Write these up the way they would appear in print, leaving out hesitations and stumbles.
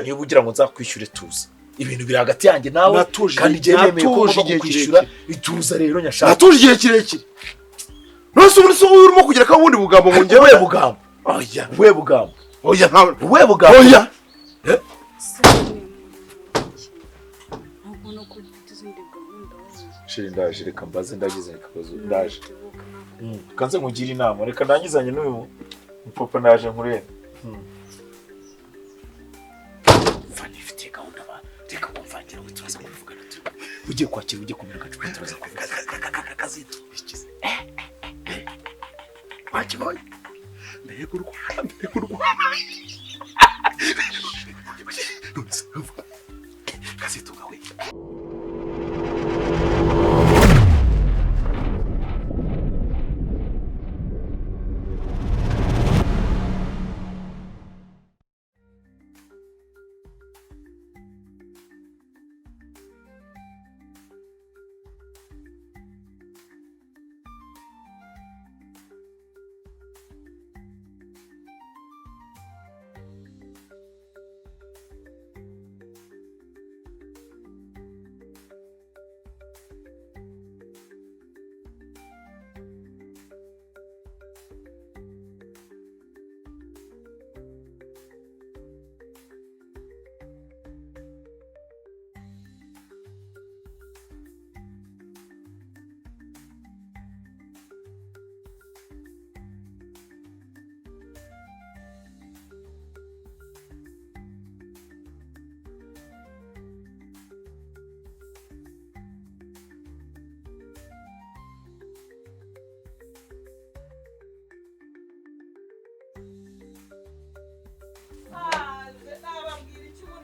niba ugira ngo nzakwishyure tuza ibintu biri hagati yanjye nawe kandi je nemeye ko ngomba kwishyura ituza rero nyashaka natuje igihe kirekire nose ubu so urimo kugira ka wundi bugambo ngo ngewe bugambo oya we bugambo oya ntawe we bugambo oya shiri ndaje reka mbaze ndagize akabazo ndaje kanze nkugira inama reka ndangizanye n'uyu papa naje nkurene fani ifite gahunda ba reka kumvangira ngo turaza kuvugana tu ugiye kwakira ugiye kumira gacu turaza kuvugana Kazitu ikize wakiboye mbere kurwana Kazitunga we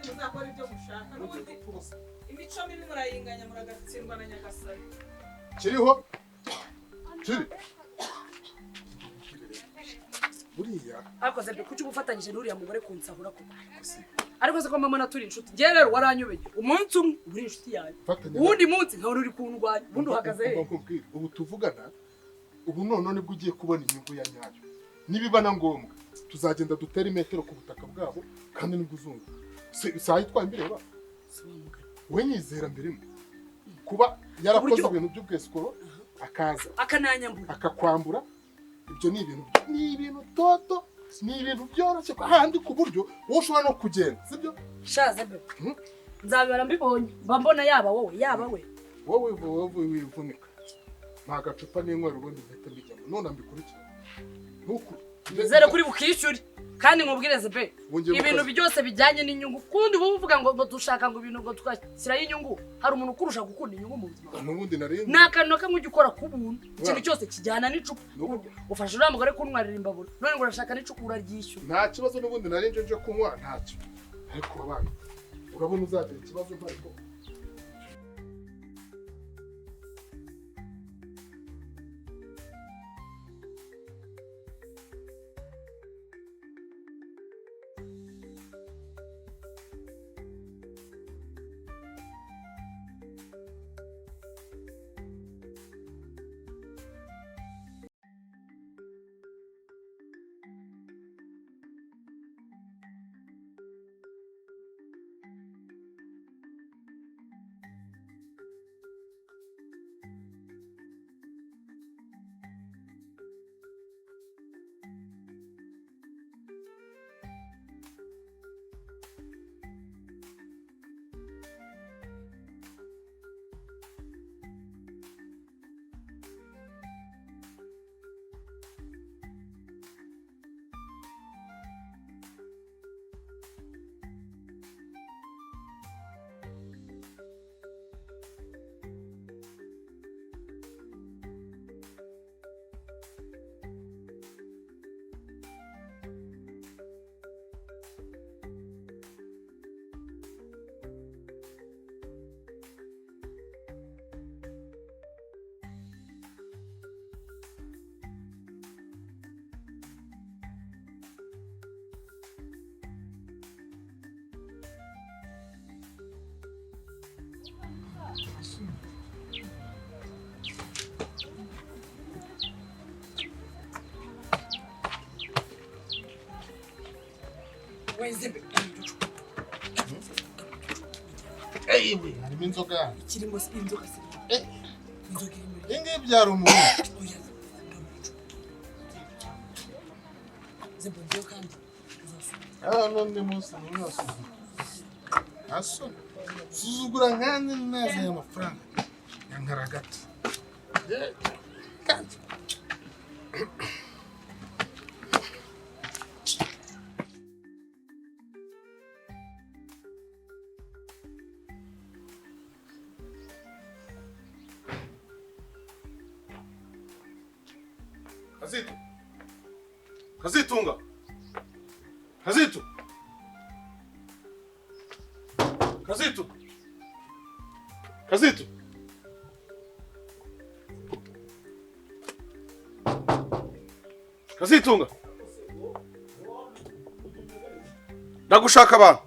muzakora ibyo mushaka n'ubundi imico mibi murayinganya muragatsindwa na Nyagasani kiriho kiri buriya akoze byo kuki ubufatanyije n'uriya mugore kunsahura ko ariko se ko mama naturi inshuti ngiye rero waranyubeye umunsi umwe uri inshuti yawe uwundi munsi nkaho uri kundwanya ubundi uhagaze he ubu tuvugana ubu none nibwo ugiye kubona inyungu ya nyayo nibiba na ngombwa tuzagenda dutera imetero ku butaka bwabo kandi nibwo uzungu sayi twambire ba we nyizera mbere kuba yarakoze ibintu by'ubwesikoro akaza akananyambura akakwambura ibyo ni ibintu toto ni ibintu byoroshye kandi ku buryo wowe ushobora no kugenda sibyo shaze be nzabibara mbibonye mbona yaba we wowe wivunika nta gacupa n'inkwero ubundi mpita mbijyamo none ambikurikira ntuku nizere kuri bukishyure kandi nkubwireze be ibintu byose bijyanye n'inyungu kundi ubu uvuga ngo dushaka ngo ibintu ngo twashyiraho inyungu hari umuntu ukurusha gukunda inyungu mu buzima n'ubundi narindi ni akantu kamwe ujya ukora ku buntu ikintu cyose kijyana n'icupa ufashe uriya mugore kuntwarira imbabura none ngo urashaka n'icupa uraryishyura nta kibazo n'ubundi narinje nje kunywa ntacyo ariko abana urabona uzagira ikibazo ntariko Wenzebe yimye harimo inzoga ikirimo inzoga se inzoga irimo inge byara umuntu zebondiyo kandi none munsi aso suzugura nkane neza y'amafaranga yankaragata kandi Kazitunga. Kazitu. Kazitu. Kazitu. Kazitunga. Ndagushaka abantu.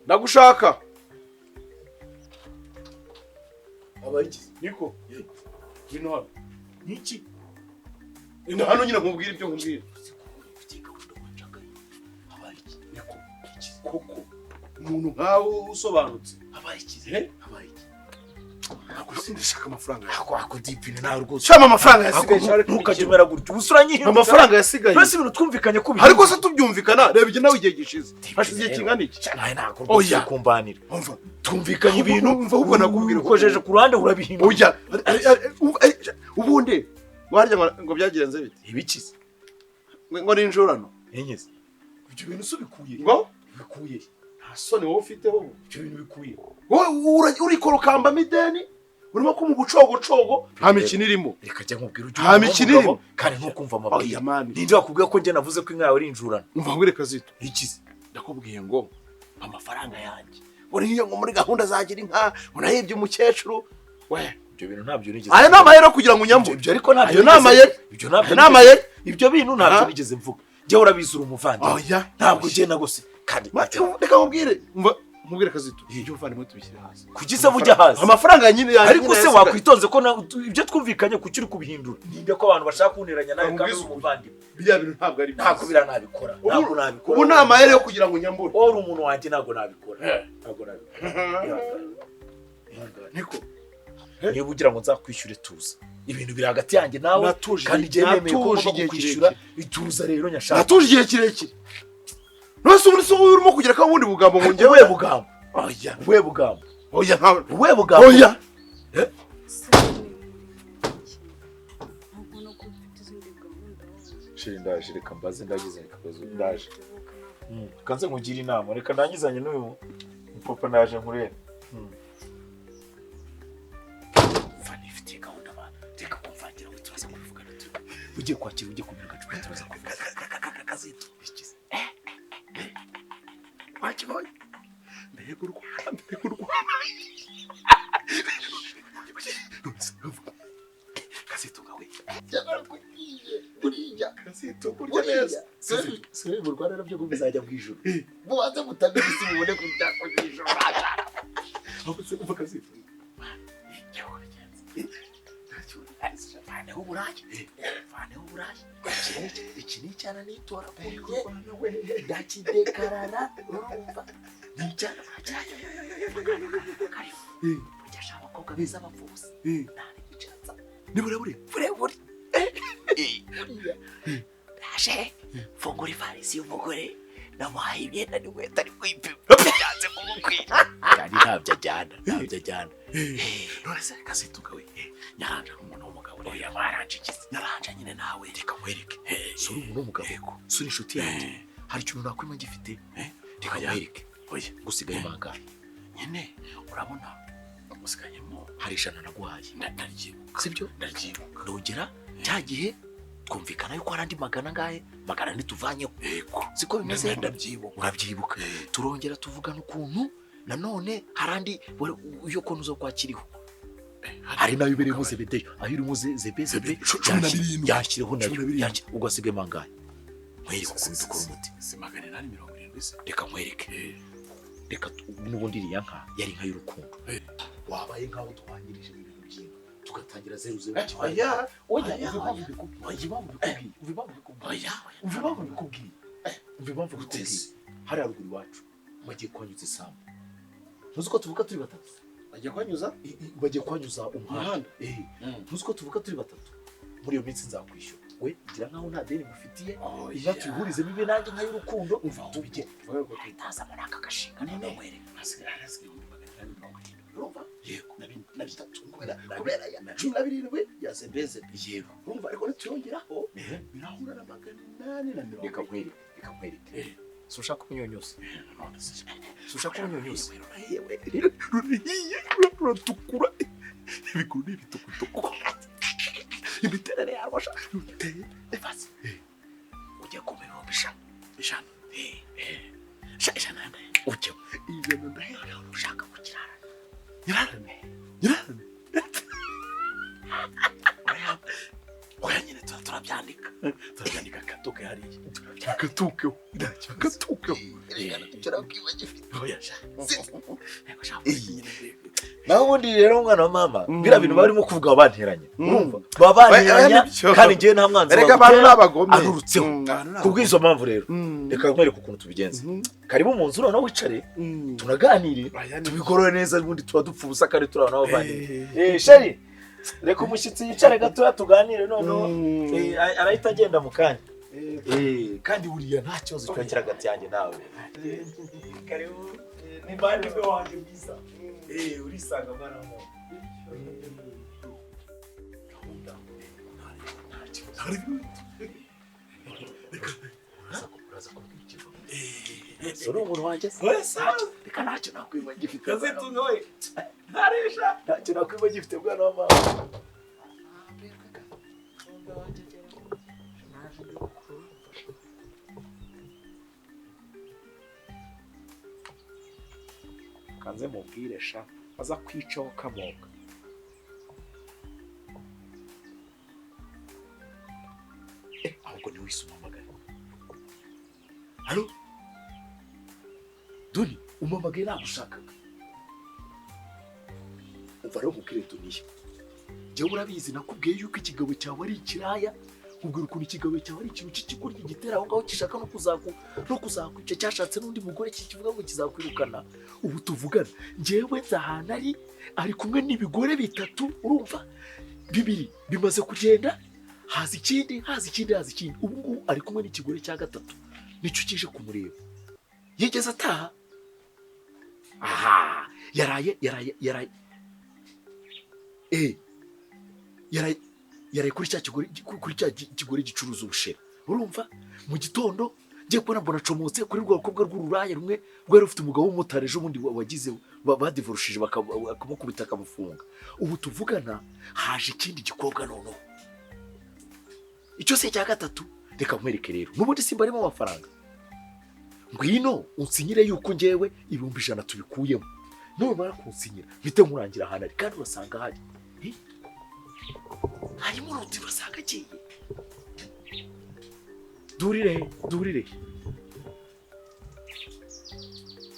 Ndagushaka. Abayiki. Niko. Bino hano. Niki? Ino hano nyine nkubwira ibyo nkubwira. Abayiki. Niko. Koko. Umuntu nkawe usobanutse. Abayiki. Abayiki. Ako sindashaka amafaranga. Ako dipine nawe rwose. Shama amafaranga yasigaye. Ntukajumera gutyo. Ubusura nyihindutse. Amafaranga yasigaye. Twese ibintu twumvikanye ko ariko se tubyumvikana. Reba igihe nawe igihe gishize. Hashize igihe kingana iki? Nawe nako rwose kumbanira. Umva. Twumvikanye ibintu umva ahubwo nakubwira ukojeje ku ruhande urabihindura. Oya. Ubundi warya ngo byagenze bite? Ibikize. Ngo ni injurano. Enyeze. Ibyo bintu subikuye. Ngo bikuye. nta soni wowe ufiteho. Ibyo bintu bikuye. Wowe urikorokamba mideni. Urimo ko mu bucogocogo nta mikino irimo. Reka jya nkubwira nta mikino irimo kandi ntukumva amabanga. Oya mani. Ninde wakubwiye ko njye navuze ko inka yawe ari injurano? Umva ngwire Kazito. Ikize. Ndakubwiye ngo amafaranga yanjye. Uriye ngo muri gahunda zagira inka, unahibye umukecuru. We, ibyo bintu ntabyo nigeze. Aya nama yero kugira ngo unyambu. Ibyo ariko ntabyo. Nama yero. Ibyo ntabyo. Nama yero. Ibyo bintu ntabyo nigeze mvuga. Jye urabizura umuvandimwe. Oya. Ntabwo ugenda gose. Kandi reka nkubwire. Umva nkubwire Kazito. Ibyo uvandimwe tubishyire hasi. Kugisa bujya hasi. Amafaranga nyine yanjye. Ariko se wakwitonze ko ibyo twumvikanye ku kiri kubihindura. Ninde ko abantu bashaka kunteranya nawe kandi umuvandimwe. Biriya bintu ntabwo ari ntabwo biranabikora. Ntabwo nabikora. Ubu nama yero kugira ngo nyambure. Uri umuntu wanjye ntabwo nabikora. Ntabwo nabikora. Niko. Niba ugira ngo nzakwishyure tuza. Ibintu biri hagati yanjye nawe kandi igihe nemeye ko ngomba kwishyura ituza rero nyashaka. Natuje igihe kirekire. Nose ubu so urimo kugira ko ubundi bugambo ngo njyewe bugambo. Oya. We bugambo. Oya nkawe. We bugambo. Oya. Ndaje reka mbaze ndagize akabazo ndaje. Kanze nkugira inama reka ndangizanye n'uyu papa naje nkurere. Vanifite gahunda ba reka kumvangira ngo turaza kubivugana tu. Ugiye kwakira ugiye kumira gacupa turaza kuvuga Kazito. Ikize. Wakiboye. Mbego urwana. Kazito gawe. Buriya Kazito burya neza. Se mu Rwanda byo bizajya bwijuru. Mubanze mutabe bisi mubone kubyako bwijuru. Aho se umva Kazito. Vaneho uburayi. Vaneho uburayi. Iki ni icyana n'itora kuri we. Ndakidekarara urumva. Ni icyana cyane. Burya shaka abakobwa beza bavuze. Nari gicanza. Ni burebure. Burebure. Ndaje. Fungura ivarisi y'umugore. Namuhaye imyenda n'inkweto ari kwipima. Byanze kumukwira. Kandi ntabyo ajyana. None se Kazito gawe. Nyaranja umuntu w'umugabo. Oya baranjigize. Nyaranja nyine nawe reka nkwereke. Suri umuntu w'umugabo. Suri inshuti yanjye. Hari ikintu nakwima gifite. Reka nkwereke. Oya gusigaye mangahe? Nyine urabona usigayemo hari ijana naguhaye. Ndabyibuka. Sibyo? Ndabyibuka. Ndongera cya gihe twumvikana yuko hari andi magana ngahe magana ntituvanyeho. Yego. Siko bimeze. Ndabyibuka. Urabyibuka. Turongera tuvugana ukuntu nanone harandi iyo kontu zo kwakiriho. Hari nayo ubereye muze bedeyo. Aho uri muze zebe yashyireho nayo. Ugasigaye mangahe? Nkwereke ukuntu dukora umuti. Si 870 se. Reka nkwereke. Reka n'ubundi iriya nka yari inka y'urukundo. Wabaye nkaho twangirije ibintu byinshi. Tugatangira 0 Oya. Uvi bamubikubwiye. hari haruguru iwacu bagiye kwanyuza isambu. Ntuzi ko tuvuga turi batatu? Bagiye kwanyuza umuhanda. Ntuzi ko tuvuga turi batatu? Muri iyo minsi nzakwishyura. We ngira nkaho nta deni mufitiye. Iba tuyihurize bibe nanjye nka y'urukundo umva tubige. Ahitaza muri aka gashinga none were. Urumva? Yego. Kubera ya 17 ya zebeze. Yego. Urumva ariko nituyongeraho birahura na 800. Reka kweri. Sushaka kunyonyose. Sushaka kunyonyose. Uratukura. Ibikuru n'ibitukutuku. Imiterere yarwasha. Ruteye. Efasi. Ujya kumenya bishana. Shana nande. Ujya. Ibyo ndahera ushaka kukirara. Nyirarane. Oya nyine turabyandika. Turabyandika katuke hariya. Katuke. Reka tucara kwibagifite. Oya sha. Ego sha. Naho ubundi rero umwana wa mama bira bintu barimo kuvuga abanteranye. Urumva? Babanteranya kandi ngiye nta mwanzi wa. Reka abantu nabagome. Arurutseho. Kubwizo mpamvu rero. Reka nkwereke ukuntu tubigenza. Karibu mu nzu noneho wicare. Tunaganire. Tubigorore neza ubundi tuba dupfa ubusa kandi turabona abavandimwe. Sheri. Reka umushyitsi yicare gato tuganire noneho arahita agenda mu kanya. Kandi buriya nta kibazo cyakira hagati yanjye nawe. Karibu ni bandi be wanjye mwiza. Urisanga mwana wa Solo umuntu wanjye reka ntacyo nakwima gifite. Kazitunga we ntaresha ntacyo nakwima gifite bwana wa mama. Kanze mubwire sha aza kwicaho kamoga. Ahubwo ni wisuma magana. Halo? Doni, umamagaye nagushakaga. Umva rero mukire Doni. Jewe urabizi nakubwiye yuko ikigabo cyawe ari ikiraya. Ubwo ukuntu ikigabo cyawe ari ikintu cy'ikikurya gitera aho ngaho kishaka no kuzakwica cyashatse n'undi mugore kivuga ngo kizakwirukana. Ubu tuvugana njyewe nzahana ari kumwe n'ibigore bitatu urumva bibiri bimaze kugenda haza ikindi. Ubu ngubu ari kumwe n'ikigore cya gatatu nicyo kije kumureba. Yigeze ataha. Aha yaraye kuri cya kigore gicuruza ubushera. Urumva mu gitondo ngiye kubona mbona comotse kuri rwa rukobwa rw'ururaye rumwe rwari rufite umugabo w'umutare ejo bundi wagize badivurushije bakamukubita akamufunga. Ubu tuvugana haje ikindi gikobwa noneho. Icyo se cya gatatu reka nkwereke rero n'ubundi simba arimo amafaranga. Ngwino unsinyire yuko njyewe 100 tubikuyemo. None mara kunsinyira bite nkurangira ahantu ari kandi urasanga hari. Harimo uruti urasanga agiye. Durire.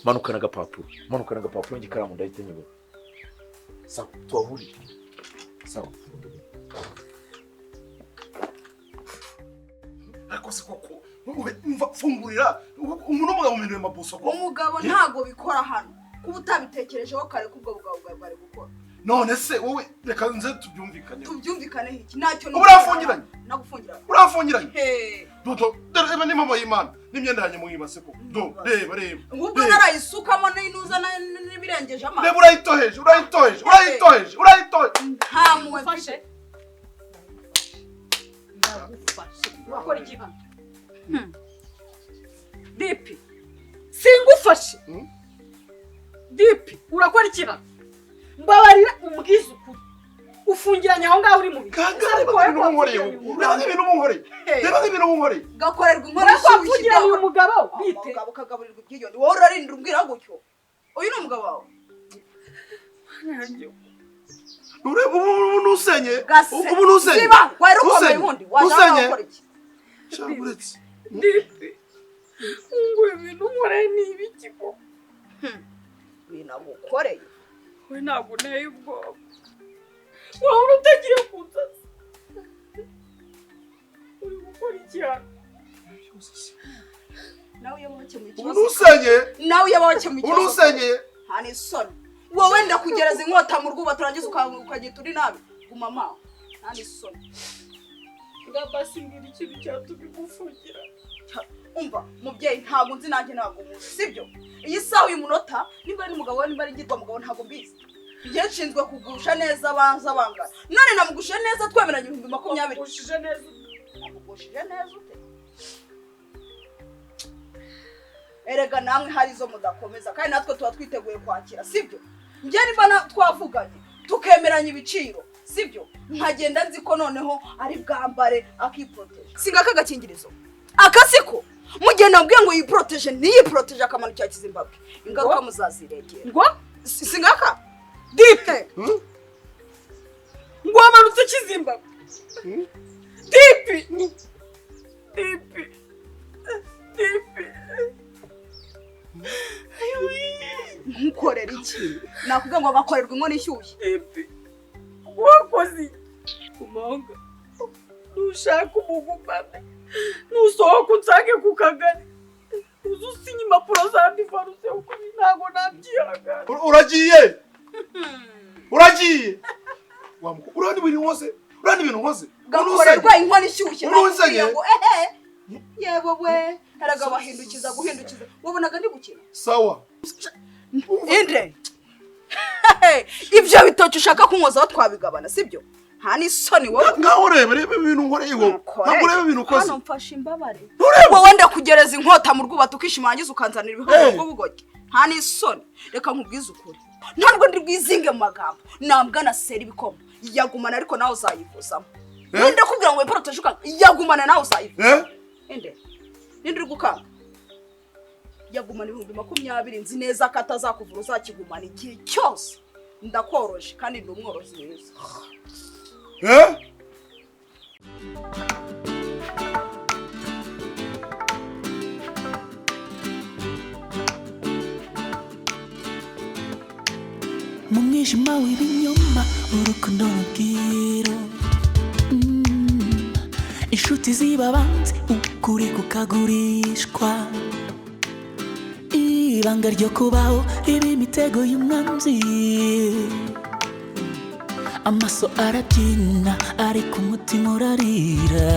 Manukana agapapuro ngikaramu ndahita nyibona. Sawa twahurire. Sawa. Ariko se koko umva fungurira umuntu umugabo umeneye mabuso ko. Umugabo ntago bikora hano. Kuba utabitekerejeho kare kubwo bugabo bwari gukora. None se wowe reka nze tubyumvikane Iki nacyo urafungiranye. Nagufungiranye. Urafungiranye. Dodo reba ni mama y'Imana n'imyenda yanjye mwibase ko. Do reba. Ngubwo narayisukamo n'inuza n'ibirengeje amazi. Reba urayitoheje. Ntamuwe mfashe. Ndagufashe. Wakora iki hano? Dipi. Singufashe. Dipi. Urakora iki hano? Mbabarira umbwiza ukuri. Ufungiranye aho ngaho uri mu bihe. Reba ibintu munkoreye. Gakorerwa inkuru y'ufungiranye umugabo bite. Umugabo kagaburirwa ibyiyoni. Wowe urarindira umbwira gutyo. Uyu ni umugabo wawe. Ureba ubu nusenye. Siba, wari ukomeye ubundi. Waje gukora iki? Shaburetse. Dipi. Ngwe ibintu nkoreye ni ibiki ko? Binagukoreye. We ntabwo nteye ubwoba. Wowe utagiye kunsaza. Uri gukora iki hano? nawe iyo wakemuye ikibazo unusenye nawe iyo wakemuye ikibazo unusenye nta n'isoni wowe wenda kugereza inkota mu rwuba turangiza ukagita uri nabi gumama nta n'isoni ngabasi mbwira ikintu cyatuma igufungira umva mubyeyi ntabwo nzi nanjye ntabwo muzi sibyo iyi saha uyu munota nimba ari umugabo nimba ari ngirwa mugabo ntabwo mbizi igihe nshinzwe kugusha neza abanza bangana none namugushije neza twemeranye 2020 ugushije neza namugushije neza ute erega namwe hari zo mudakomeza kandi natwe tuba twiteguye kwakira sibyo njye niba twavuganye tukemeranya ibiciro sibyo nkagenda nzi ko noneho ari bwambare akiproteje singa kagakingirizo akasiko mugenda nabwiye ngo yiproteje niyiproteje akamanukira Kizimbabwe ingaruka muzaziregera ngo singaka dipe ngo amanutse Kizimbabwe dipi nkukorera iki nakubwiye ngo bakorerwa inkono ishyushye dipi wakoze kumanga ushaka umugumane nusohoka unsange ku kagari uzusinya impapuro za divorce uko ntago nabyihagana uragiye urandi ibintu nkoze gakorerwa inkono ishyushye urunzanye ngo yebo we haraga bahindukiza guhindukiza wabonaga ndi gukina sawa inde ibyo bitoki ushaka kunkozaho twabigabana sibyo nta n'isoni wowe ngaho reba ibintu nkoreye wowe ntabwo ureba ibintu ukoze hano mfashe imbabare wowe ndakugereza inkota mu rwuba tukishimangiza ukanzanira ibihobo bw'ubugoyi nta n'isoni reka nkubwize ukuri ntabwo ndi bwizinge mu magambo nambwa na seri ibikoma yagumana ariko nawe uzayivuzamo ninde kubwira ngo iporoteje ukanga yagumana nawe uzayivuza inde ninde uri gukanga yagumana 2020 nzi neza ko atazakuvura uzakigumana igihe cyose ndakoroje kandi ndi umworozi mwiza mu mwijima w'ibinyoma urukundo rubwiro inshuti zibabanze ukuri kukagurishwa ibanga ryo kubaho riba imitego y'umwanzi amaso arabyina ariko umutima urarira